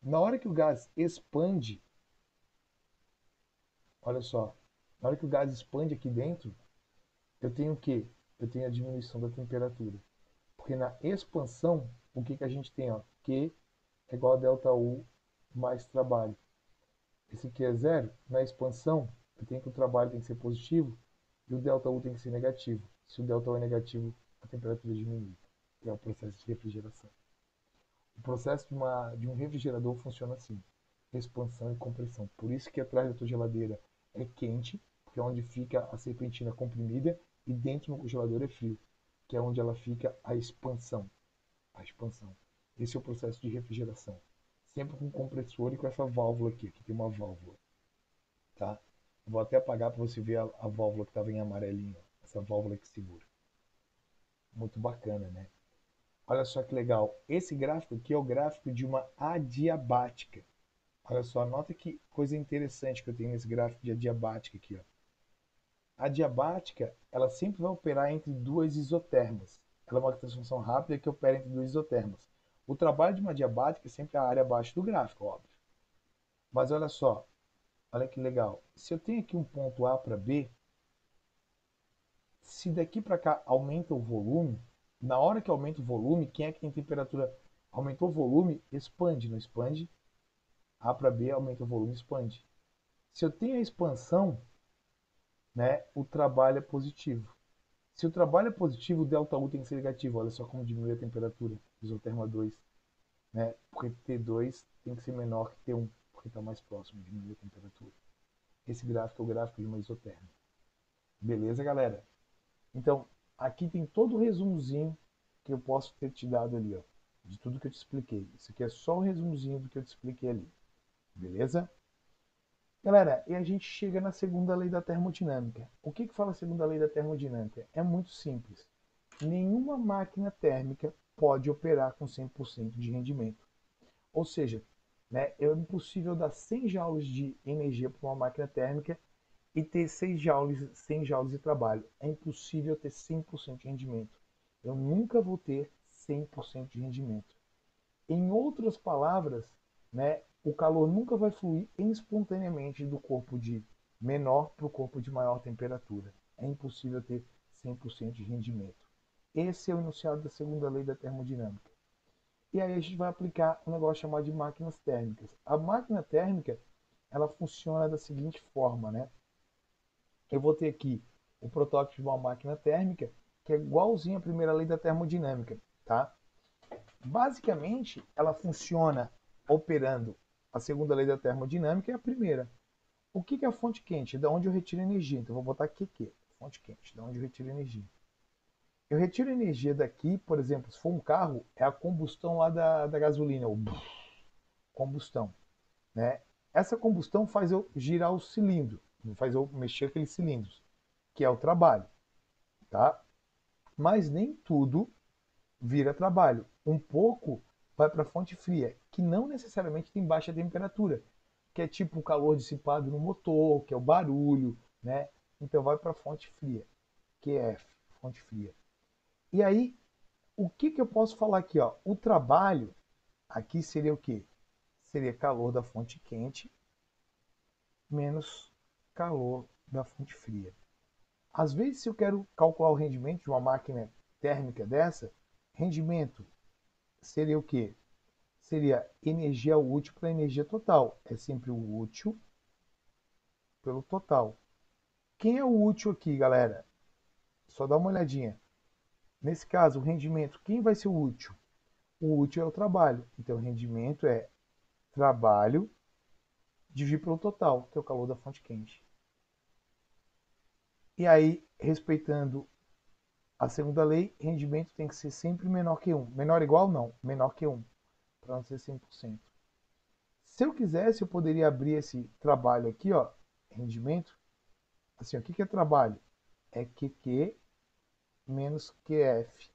Na hora que o gás expande, olha só, na hora que o gás expande aqui dentro, eu tenho o quê? Eu tenho a diminuição da temperatura. Porque na expansão, o que que a gente tem? Ó? Q é igual a ΔU mais trabalho. Esse Q é zero. Na expansão, eu tenho que o trabalho tem que ser positivo e o ΔU tem que ser negativo. Se o ΔU é negativo, a temperatura diminui, que é o processo de refrigeração. O processo de um refrigerador funciona assim: expansão e compressão. Por isso que atrás da tua geladeira é quente, que é onde fica a serpentina comprimida, e dentro no congelador é frio, que é onde ela fica a expansão. A expansão. Esse é o processo de refrigeração. Sempre com compressor e com essa válvula aqui. Aqui tem uma válvula, tá? Vou até apagar para você ver a válvula que estava em amarelinho. Essa válvula que segura. Muito bacana, né? Olha só que legal. Esse gráfico aqui é o gráfico de uma adiabática. Olha só, nota que coisa interessante que eu tenho nesse gráfico de adiabática aqui, ó. A diabática, ela sempre vai operar entre duas isotermas. Ela é uma transformação rápida que opera entre duas isotermas. O trabalho de uma diabática é sempre a área abaixo do gráfico, óbvio. Mas olha só, olha que legal. Se eu tenho aqui um ponto A para B, se daqui para cá aumenta o volume, na hora que aumenta o volume, quem é que tem temperatura? Aumentou o volume, expande, não expande? A para B aumenta o volume, expande. Se eu tenho a expansão, né, o trabalho é positivo. Se o trabalho é positivo, o ΔU tem que ser negativo. Olha só como diminui a temperatura, isoterma 2. Né? Porque T2 tem que ser menor que T1, porque está mais próximo, diminui a temperatura. Esse gráfico é o gráfico de uma isoterma. Beleza, galera? Então, aqui tem todo o resumozinho que eu posso ter te dado ali, ó, de tudo que eu te expliquei. Isso aqui é só um resumozinho do que eu te expliquei ali. Beleza? Galera, e a gente chega na segunda lei da termodinâmica. O que que fala a segunda lei da termodinâmica? É muito simples. Nenhuma máquina térmica pode operar com 100% de rendimento. Ou seja, né, é impossível dar 100 joules de energia para uma máquina térmica e ter 100 joules de trabalho. É impossível ter 100% de rendimento. Eu nunca vou ter 100% de rendimento. Em outras palavras, né, o calor nunca vai fluir espontaneamente do corpo de menor para o corpo de maior temperatura. É impossível ter 100% de rendimento. Esse é o enunciado da segunda lei da termodinâmica. E aí a gente vai aplicar um negócio chamado de máquinas térmicas. A máquina térmica, ela funciona da seguinte forma, né? Eu vou ter aqui o protótipo de uma máquina térmica que é igualzinho à primeira lei da termodinâmica, tá? Basicamente, ela funciona operando a segunda lei da termodinâmica e a primeira. O que é a fonte quente? Da onde eu retiro energia. Então, eu vou botar aqui, fonte quente, da onde eu retiro energia. Eu retiro energia daqui, por exemplo, se for um carro, é a combustão lá da gasolina, o combustão. Né? Essa combustão faz eu girar o cilindro, faz eu mexer aqueles cilindros, que é o trabalho. Tá? Mas nem tudo vira trabalho. Um pouco vai para a fonte fria, que não necessariamente tem baixa temperatura, que é tipo o calor dissipado no motor, que é o barulho, né? Então vai para a fonte fria, QF, fonte fria. E aí, o que, que eu posso falar aqui? Ó? O trabalho aqui seria o quê? Seria calor da fonte quente menos calor da fonte fria. Às vezes, se eu quero calcular o rendimento de uma máquina térmica dessa, rendimento seria o quê? Seria energia útil para energia total. É sempre o útil pelo total. Quem é o útil aqui, galera? Só dá uma olhadinha. Nesse caso, o rendimento, quem vai ser o útil? O útil é o trabalho. Então, o rendimento é trabalho dividido pelo total, que é o calor da fonte quente. E aí, respeitando a segunda lei, rendimento tem que ser sempre menor que 1. Menor ou igual? Não. Menor que 1, para não ser 100%. Se eu quisesse, eu poderia abrir esse trabalho aqui, ó, rendimento. Assim, o que é trabalho? É QQ menos QF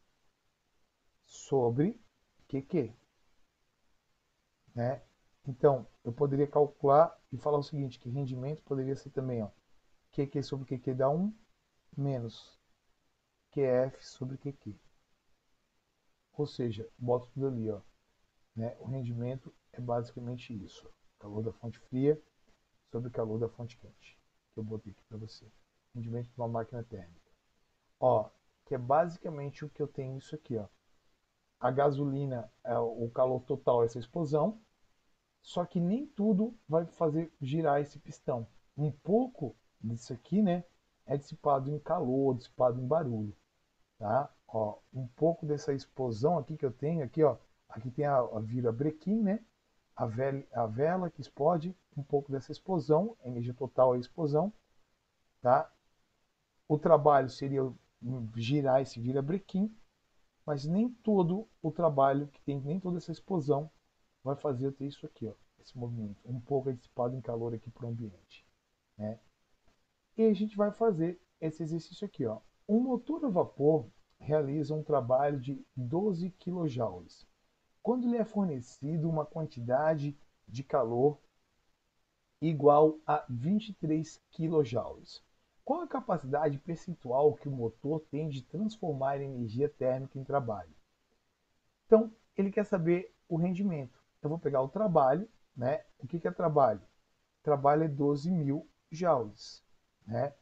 sobre QQ, né? Então, eu poderia calcular e falar o seguinte, que rendimento poderia ser também, ó, QQ sobre QQ dá 1, menos QF sobre QQ. Ou seja, boto tudo ali, ó, né? O rendimento é basicamente isso, calor da fonte fria sobre calor da fonte quente, que eu botei aqui para você. Rendimento de uma máquina térmica. Ó, que é basicamente o que eu tenho isso aqui, ó. A gasolina, o calor total, essa explosão, só que nem tudo vai fazer girar esse pistão. Um pouco disso aqui, né, é dissipado em calor, dissipado em barulho, tá? Ó, um pouco dessa explosão aqui que eu tenho aqui, ó, aqui tem a vira brequim, né? A vela que explode, um pouco dessa explosão, energia total é a explosão, tá? O trabalho seria girar esse vira brequim, mas nem todo o trabalho que tem, nem toda essa explosão vai fazer eu ter isso aqui, ó, esse movimento. Um pouco é dissipado em calor aqui para o ambiente, né? E a gente vai fazer esse exercício aqui, ó. Um motor a vapor realiza um trabalho de 12 kJ quando lhe é fornecido uma quantidade de calor igual a 23 kJ. Qual a capacidade percentual que o motor tem de transformar energia térmica em trabalho? Então, ele quer saber o rendimento. Eu vou pegar o trabalho, né? O que é trabalho? Trabalho é 12.000 joules, né?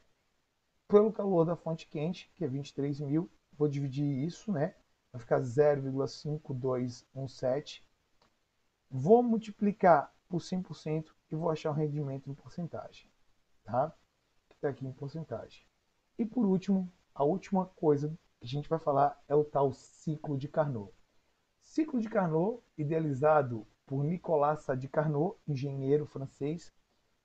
Pelo calor da fonte quente, que é 23.000, vou dividir isso, né? Vai ficar 0,5217. Vou multiplicar por 100% e vou achar o rendimento em porcentagem, tá? Que está aqui em porcentagem. E por último, a última coisa que a gente vai falar é o tal ciclo de Carnot. Ciclo de Carnot, idealizado por Nicolas Sadi-Carnot, engenheiro francês,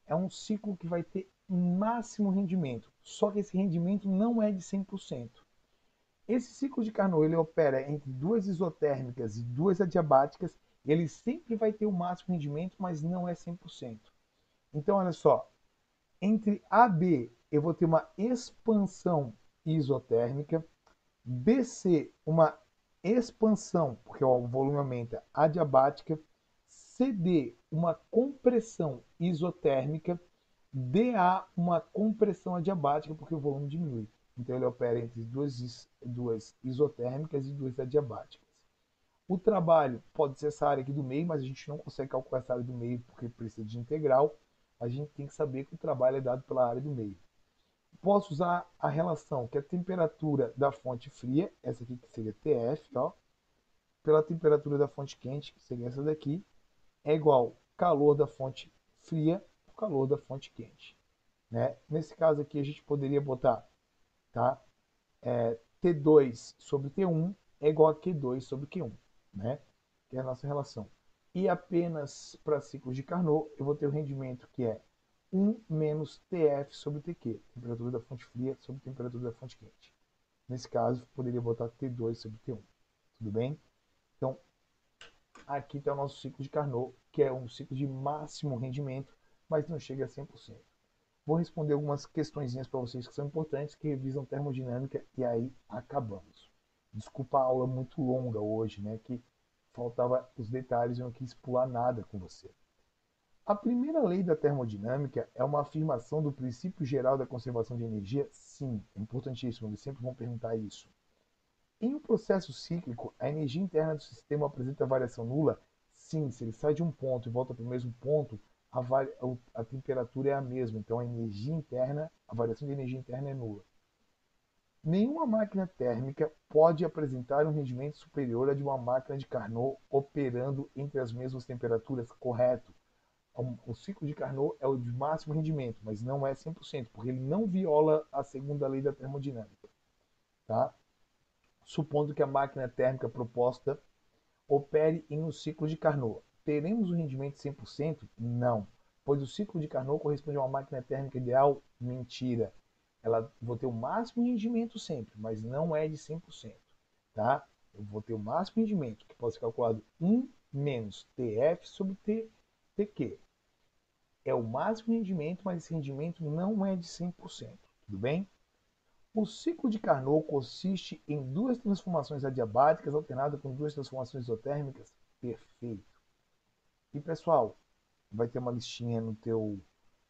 é um ciclo que vai ter máximo rendimento, só que esse rendimento não é de 100%. Esse ciclo de Carnot ele opera entre duas isotérmicas e duas adiabáticas, e ele sempre vai ter o máximo rendimento, mas não é 100%. Então, olha só, entre AB eu vou ter uma expansão isotérmica, BC uma expansão, porque o volume aumenta, adiabática, CD uma compressão isotérmica, DA uma compressão adiabática, porque o volume diminui. Então ele opera entre duas isotérmicas e duas adiabáticas. O trabalho pode ser essa área aqui do meio, mas a gente não consegue calcular essa área do meio porque precisa de integral. A gente tem que saber que o trabalho é dado pela área do meio. Posso usar a relação que a temperatura da fonte fria, essa aqui que seria TF, ó, pela temperatura da fonte quente, que seria essa daqui, é igual calor da fonte fria por calor da fonte quente, né? Nesse caso aqui a gente poderia botar, tá? T2 sobre T1 é igual a Q2 sobre Q1, né? Que é a nossa relação. E apenas para ciclos de Carnot eu vou ter o rendimento que é 1 menos TF sobre TQ, temperatura da fonte fria sobre temperatura da fonte quente. Nesse caso, poderia botar T2 sobre T1. Tudo bem? Então, aqui está o nosso ciclo de Carnot, que é um ciclo de máximo rendimento, mas não chega a 100%. Vou responder algumas questõezinhas para vocês que são importantes, que revisam termodinâmica, e aí acabamos. Desculpa a aula muito longa hoje, né? Que faltava os detalhes e eu não quis pular nada com você. A primeira lei da termodinâmica é uma afirmação do princípio geral da conservação de energia? Sim, é importantíssimo, eles sempre vão perguntar isso. Em um processo cíclico, a energia interna do sistema apresenta variação nula? Sim, se ele sai de um ponto e volta para o mesmo ponto, a temperatura é a mesma, então a energia interna, a variação de energia interna é nula. Nenhuma máquina térmica pode apresentar um rendimento superior a de uma máquina de Carnot operando entre as mesmas temperaturas, correto. O ciclo de Carnot é o de máximo rendimento, mas não é 100%, porque ele não viola a segunda lei da termodinâmica. Tá? Supondo que a máquina térmica proposta opere em um ciclo de Carnot. Teremos um rendimento de 100%? Não, pois o ciclo de Carnot corresponde a uma máquina térmica ideal? Mentira. Ela vou ter o máximo rendimento sempre, mas não é de 100%. Tá? Eu vou ter o máximo rendimento, que pode ser calculado 1 menos TF sobre TQ. É o máximo rendimento, mas esse rendimento não é de 100%. Tudo bem? O ciclo de Carnot consiste em duas transformações adiabáticas alternadas com duas transformações isotérmicas. Perfeito. E pessoal, vai ter uma listinha no teu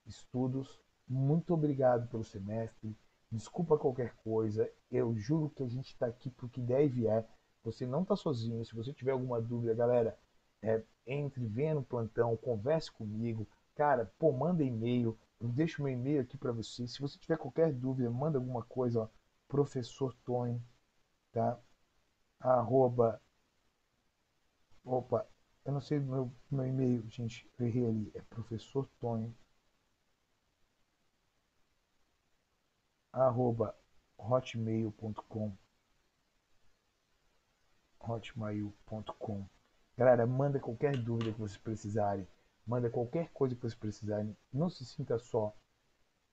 estudos. Muito obrigado pelo semestre. Desculpa qualquer coisa. Eu juro que a gente está aqui para o que der e vier. Você não está sozinho. Se você tiver alguma dúvida, galera, entre, venha no plantão, converse comigo. Cara, pô, manda e-mail. Eu deixo meu e-mail aqui para você. Se você tiver qualquer dúvida, manda alguma coisa, ó, professor Tony, tá? Arroba, opa, eu não sei o meu e-mail, gente, eu errei ali. É professor Tony, arroba hotmail.com, hotmail.com. Galera, manda qualquer dúvida que vocês precisarem, manda qualquer coisa que vocês precisarem, não se sinta só.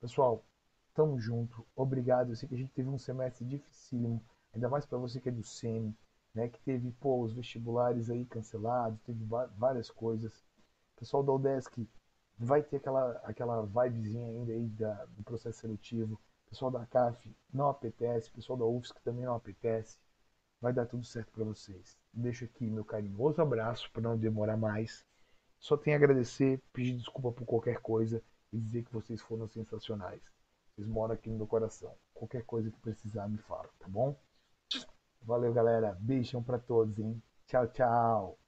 Pessoal, tamo junto, obrigado. Eu sei que a gente teve um semestre dificílimo, ainda mais para você que é do SEMI, né, que teve, pô, os vestibulares aí cancelados, teve várias coisas. O pessoal da UDESC vai ter aquela vibezinha ainda aí do processo seletivo. O pessoal da CAF não apetece, o pessoal da UFSC também não apetece. Vai dar tudo certo para vocês. Deixo aqui meu carinhoso abraço para não demorar mais. Só tenho a agradecer, pedir desculpa por qualquer coisa e dizer que vocês foram sensacionais. Vocês moram aqui no meu coração. Qualquer coisa que precisar, me fala, tá bom? Valeu, galera. Beijão para todos, hein? Tchau, tchau.